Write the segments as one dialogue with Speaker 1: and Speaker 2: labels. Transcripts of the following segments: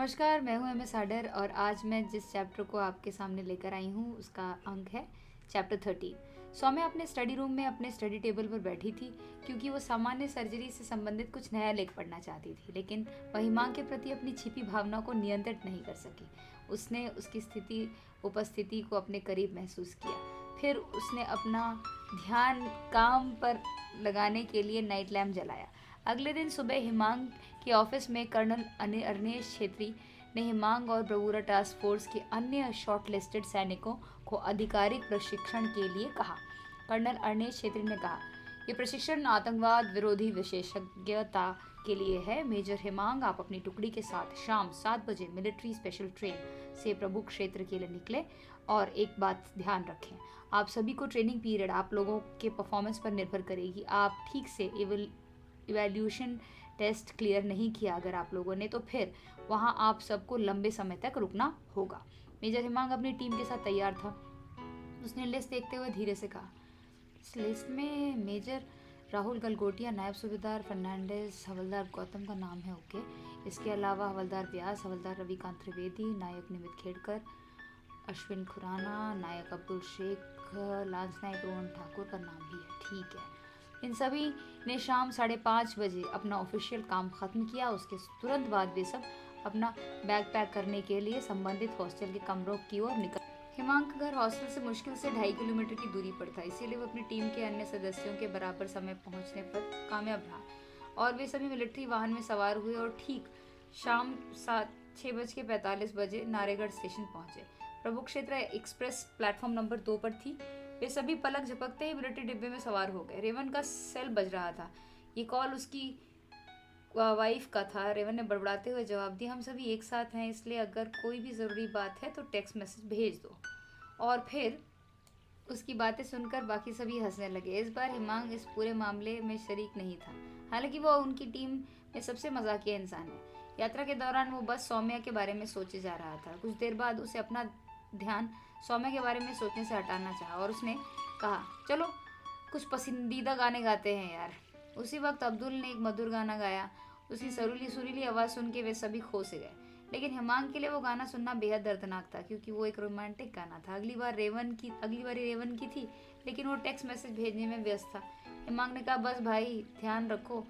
Speaker 1: नमस्कार, मैं हूं एमएस आडर और आज मैं जिस चैप्टर को आपके सामने लेकर आई हूं उसका अंक है चैप्टर 13। सौम्या अपने स्टडी रूम में अपने स्टडी टेबल पर बैठी थी क्योंकि वो सामान्य सर्जरी से संबंधित कुछ नया लेख पढ़ना चाहती थी, लेकिन वह हिमांक के प्रति अपनी छिपी भावना को नियंत्रित नहीं कर सकी। उसने उसकी उपस्थिति को अपने करीब महसूस किया। फिर उसने अपना ध्यान काम पर लगाने के लिए नाइट लैम्प जलाया। अगले दिन सुबह हिमांक के ऑफिस में कर्नल अरनेश छेत्री ने हिमांक और ब्रवूरा टास्क फोर्स के अन्य शॉर्टलिस्टेड सैनिकों को आधिकारिक प्रशिक्षण के लिए कहा। कर्नल अरनेश छेत्री ने कहा, यह प्रशिक्षण आतंकवाद विरोधी विशेषज्ञता के लिए है। मेजर हिमांक, आप अपनी टुकड़ी के साथ शाम 7 बजे मिलिट्री स्पेशल ट्रेन से प्रभु क्षेत्र के लिए निकले और एक बात ध्यान रखें, आप सभी को ट्रेनिंग पीरियड आप लोगों के परफॉर्मेंस पर निर्भर करेगी। आप ठीक से इवैल्यूएशन टेस्ट क्लियर नहीं किया अगर आप लोगों ने, तो फिर वहां आप सबको लंबे समय तक रुकना होगा। मेजर हिमांक अपनी टीम के साथ तैयार था। उसने लिस्ट देखते हुए धीरे से कहा, इस लिस्ट में मेजर राहुल गलगोटिया, नायब सूबेदार फर्नांडिस, हवलदार गौतम का नाम है। ओके, इसके अलावा हवलदार व्यास, हवलदार रविकांत त्रिवेदी, नायक निमित खेड़कर, अश्विन खुराना, नायक अब्दुल शेख, लांस नायक रोहन ठाकुर का नाम भी है। ठीक है। इन सभी ने शाम 5:30 बजे अपना ऑफिशियल काम खत्म किया। उसके तुरंत बाद वे सब अपना बैग पैक करने के लिए संबंधित हॉस्टल के कमरों की ओर निकल। हिमांक का घर हॉस्टल से मुश्किल से 2.5 किलोमीटर की दूरी पर था, इसीलिए वो अपनी टीम के अन्य सदस्यों के बराबर समय पहुंचने पर कामयाब रहा और वे सभी मिलिट्री वाहन में सवार हुए और ठीक शाम 6:45 बजे नारेगढ़ स्टेशन पहुंचे। प्रभु क्षेत्र एक्सप्रेस प्लेटफॉर्म नंबर 2 पर थी। वे सभी पलक झपकते ही मिलिट्री डिब्बे में सवार हो गए। रेवन का सेल बज रहा था। ये कॉल उसकी वाइफ का था। रेवन ने बड़बड़ाते हुए जवाब दिया, हम सभी एक साथ हैं, इसलिए अगर कोई भी ज़रूरी बात है तो टेक्स्ट मैसेज भेज दो। और फिर उसकी बातें सुनकर बाकी सभी हंसने लगे। इस बार हिमांक इस पूरे मामले में शरीक नहीं था, हालांकि वो उनकी टीम में सबसे मजाकिया इंसान है। यात्रा के दौरान वो बस सौम्या के बारे में सोचे जा रहा था। कुछ देर बाद उसे अपना ध्यान सौम्या के बारे में सोचने से हटाना चाहा और उसने कहा, चलो कुछ पसंदीदा गाने गाते हैं यार। उसी वक्त अब्दुल ने एक मधुर गाना गाया। उसकी सुरीली सुरीली आवाज़ सुन के वे सभी खो से गए, लेकिन हिमांक के लिए वो गाना सुनना बेहद दर्दनाक था क्योंकि वो एक रोमांटिक गाना था। अगली बारी रेवन की थी, लेकिन वो टेक्स्ट मैसेज भेजने में व्यस्त था। हिमांक ने कहा, बस भाई ध्यान रखो,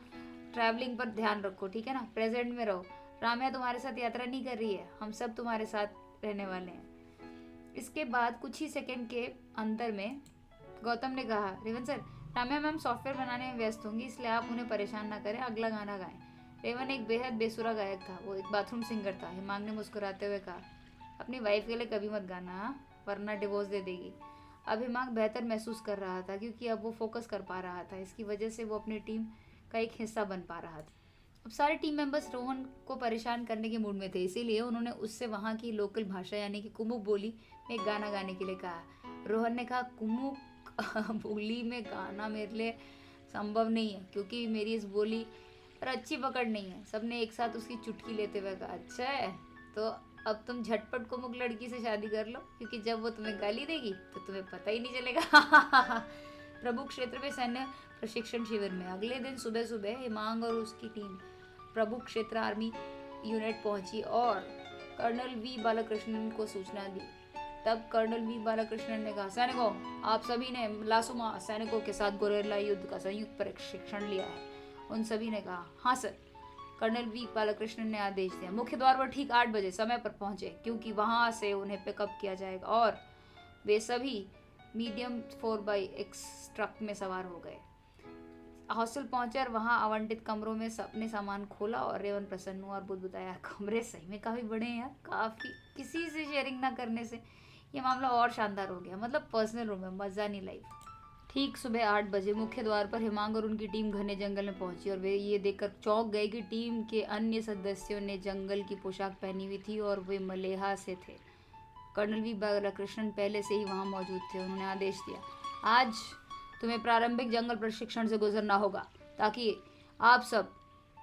Speaker 1: ट्रैवलिंग पर ध्यान रखो, ठीक है ना, प्रेजेंट में रहो। राम्या तुम्हारे साथ यात्रा नहीं कर रही है, हम सब तुम्हारे साथ रहने वाले हैं। इसके बाद कुछ ही सेकंड के अंतर में गौतम ने कहा, Revan sir, Ramya ma'am software बनाने में व्यस्त होंगी, इसलिए आप उन्हें परेशान ना करें, अगला गाना गाएं। रेवन एक बेहद बेसुरा गायक था, वो एक बाथरूम सिंगर था। हिमांक ने मुस्कुराते हुए कहा, अपनी वाइफ के लिए कभी मत गाना, वरना डिवोर्स दे देगी। अब हिमांक बेहतर महसूस कर रहा था क्योंकि अब वो फोकस कर पा रहा था। इसकी वजह से वो अपनी टीम का एक हिस्सा बन पा रहा था। अब सारे टीम मेंबर्स रोहन को परेशान करने के मूड में थे, इसीलिए उन्होंने उससे वहाँ की लोकल भाषा यानी कि कुमुक बोली में एक गाना गाने के लिए कहा। रोहन ने कहा, कुमुक बोली में गाना मेरे लिए संभव नहीं है क्योंकि मेरी इस बोली पर अच्छी पकड़ नहीं है। सबने एक साथ उसकी चुटकी लेते हुए कहा, अच्छा है, तो अब तुम झटपट कुमुक लड़की से शादी कर लो क्योंकि जब वो तुम्हें गाली देगी तो तुम्हें पता ही नहीं चलेगा। प्रभु क्षेत्र में सैन्य प्रशिक्षण शिविर में अगले दिन सुबह सुबह हिमांक और उसकी टीम प्रभु क्षेत्र आर्मी यूनिट पहुंची और कर्नल वी बालाकृष्णन को सूचना दी। तब कर्नल वी बालाकृष्णन ने कहा, सैनिकों, आप सभी ने लासुमा सैनिकों के साथ गोरेला युद्ध का संयुक्त प्रशिक्षण लिया है। उन सभी ने कहा, हाँ सर। कर्नल वी बालाकृष्णन ने आदेश दिया, मुख्य द्वार पर ठीक 8 बजे समय पर पहुंचे क्योंकि वहां से उन्हें पिकअप किया जाएगा। और वे सभी मीडियम 4x ट्रक में सवार हो गए। हॉस्टल पहुंचे और वहां आवंटित कमरों में सबने सामान खोला और रेवन प्रसन्न हुआ और बुदबुदाया, कमरे सही में काफ़ी बड़े हैं यार, काफ़ी किसी से शेयरिंग ना करने से ये मामला और शानदार हो गया, मतलब पर्सनल रूम में मज़ा नहीं लाइफ। ठीक सुबह 8 बजे मुख्य द्वार पर हिमांक और उनकी टीम घने जंगल में पहुंची और वे ये देखकर चौंक गए कि टीम के अन्य सदस्यों ने जंगल की पोशाक पहनी हुई थी और वे मलेहा से थे। कर्नल वी बालाकृष्णन पहले से ही वहाँ मौजूद थे। उन्होंने आदेश दिया, आज तुम्हें प्रारंभिक जंगल प्रशिक्षण से गुजरना होगा ताकि आप सब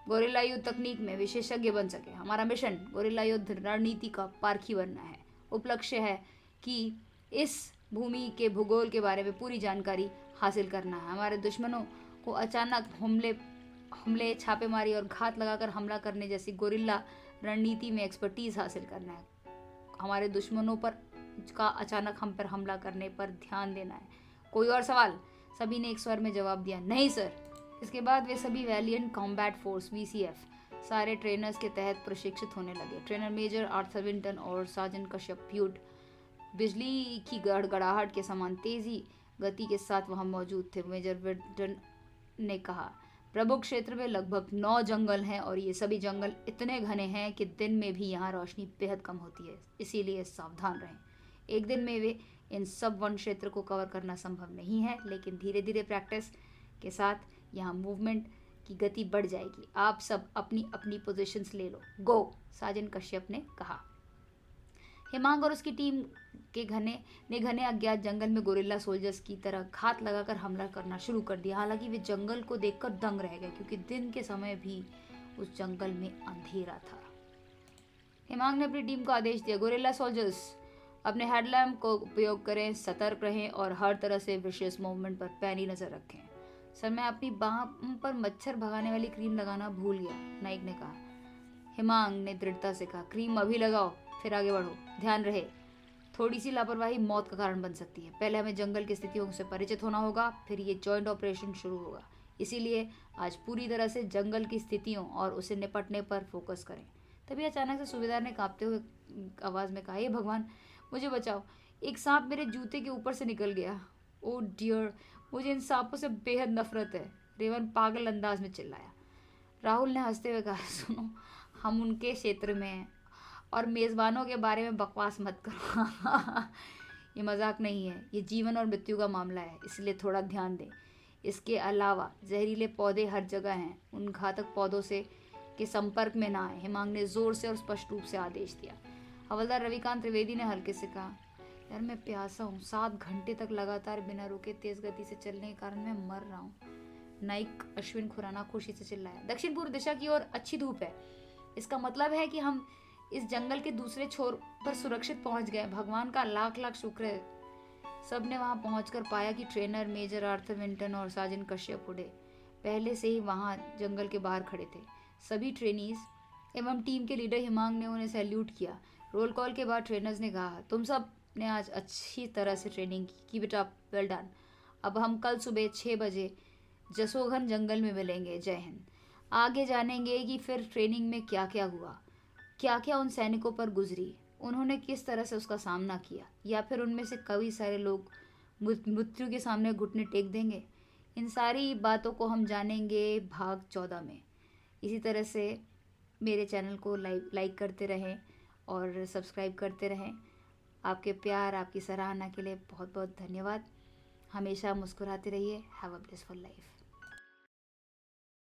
Speaker 1: गोरिल्ला युद्ध तकनीक में विशेषज्ञ बन सके। हमारा मिशन गोरिल्ला युद्ध रणनीति का पारखी बनना है। उपलक्ष्य है कि इस भूमि के भूगोल के बारे में पूरी जानकारी हासिल करना है। हमारे दुश्मनों को अचानक हमले, छापेमारी और घात लगाकर हमला करने जैसी गोरिल्ला रणनीति में एक्सपर्टीज हासिल करना है, हमारे दुश्मनों पर का अचानक हम पर हमला करने पर ध्यान देना है। कोई और सवाल? सभी ने एक स्वर में जवाब दिया, नहीं सर। इसके बाद वे सभी वैलियंट कॉम्बैट फोर्स VCF सारे ट्रेनर्स के तहत प्रशिक्षित होने लगे। ट्रेनर मेजर आर्थर विंटन और सार्जेंट कश्यप प्यूट बिजली की गड़गड़ाहट के समान तेजी गति के साथ वहां मौजूद थे। मेजर विंटन ने कहा, प्रमुख क्षेत्र में लगभग 9 जंगल हैं और ये सभी जंगल इतने घने हैं कि दिन में भी यहाँ रोशनी बेहद कम होती है, इसीलिए सावधान रहें। एक दिन में वे इन सब वन क्षेत्र को कवर करना संभव नहीं है, लेकिन धीरे धीरे प्रैक्टिस के साथ यहाँ मूवमेंट की गति बढ़ जाएगी। आप सब अपनी अपनी पोजीशंस ले लो, गो, सार्जेंट कश्यप ने कहा। हेमांग और उसकी टीम के घने अज्ञात जंगल में गोरिल्ला सोल्जर्स की तरह घात लगाकर हमला करना शुरू कर दिया। हालांकि वे जंगल को देखकर दंग रह गए, क्योंकि दिन के समय भी उस जंगल में अंधेरा था। हेमांग ने अपनी टीम को आदेश दिया, गोरिल्ला सोल्जर्स अपने हेडलैम्प को उपयोग करें, सतर्क रहें और हर तरह से विशेष मूवमेंट पर पैनी नजर रखें। सर, मैं अपनी बाह पर मच्छर भगाने वाली क्रीम लगाना भूल गया, नाइक ने कहा। हेमांग ने दृढ़ता से कहा, क्रीम अभी लगाओ, फिर आगे बढ़ो। ध्यान रहे, थोड़ी सी लापरवाही मौत का कारण बन सकती है। पहले हमें जंगल की स्थितियों से परिचित होना होगा, फिर ये जॉइंट ऑपरेशन शुरू होगा। इसीलिए आज पूरी तरह से जंगल की स्थितियों और उसे निपटने पर फोकस करें। तभी अचानक से सूबेदार ने कांपते हुए आवाज में कहा, हे भगवान, मुझे बचाओ, एक सांप मेरे जूते के ऊपर से निकल गया। ओ डियर, मुझे इन सांपों से बेहद नफरत है, रेवन पागल अंदाज में चिल्लाया। राहुल ने हंसते हुए कहा, सुनो, हम उनके क्षेत्र में हैं और मेज़बानों के बारे में बकवास मत करो। ये मजाक नहीं है, ये जीवन और मृत्यु का मामला है, इसलिए थोड़ा ध्यान दें। इसके अलावा जहरीले पौधे हर जगह हैं, उन घातक पौधों से के संपर्क में ना आए। हेमांग ने जोर से और स्पष्ट रूप से आदेश दिया। हवलदार रविकांत त्रिवेदी ने हल्के से कहा, यार मैं प्यासा हूँ, 7 घंटे तक लगातार बिना रुके तेज गति से चलने के कारण मैं मर रहा हूँ। नाइक अश्विन खुराना खुशी से चिल्लाया। दक्षिण पूर्व दिशा की ओर अच्छी धूप है, इसका मतलब है कि हम इस जंगल के दूसरे छोर पर सुरक्षित पहुंच गए। भगवान का लाख लाख शुक्र है। सबने वहां पहुंचकर पाया कि ट्रेनर मेजर आर्थर विंटन और सार्जेंट कश्यप हुडे पहले से ही वहां जंगल के बाहर खड़े थे। सभी ट्रेनीज एवं टीम के लीडर हेमांग ने उन्हें सैल्यूट किया। रोल कॉल के बाद ट्रेनर्स ने कहा, तुम सब ने आज अच्छी तरह से ट्रेनिंग की बेटा, वेल डन। अब हम कल सुबह 6 बजे जसोघन जंगल में मिलेंगे। जय हिंद। आगे जानेंगे कि फिर ट्रेनिंग में क्या क्या हुआ, क्या क्या उन सैनिकों पर गुजरी, उन्होंने किस तरह से उसका सामना किया, या फिर उनमें से कई सारे लोग मृत्यु के सामने घुटने टेक देंगे। इन सारी बातों को हम जानेंगे भाग 14 में। इसी तरह से मेरे चैनल को लाइक करते रहें और सब्सक्राइब करते रहें। आपके प्यार, आपकी सराहना के लिए बहुत बहुत धन्यवाद। हमेशा मुस्कुराते रहिए। Have a blissful life.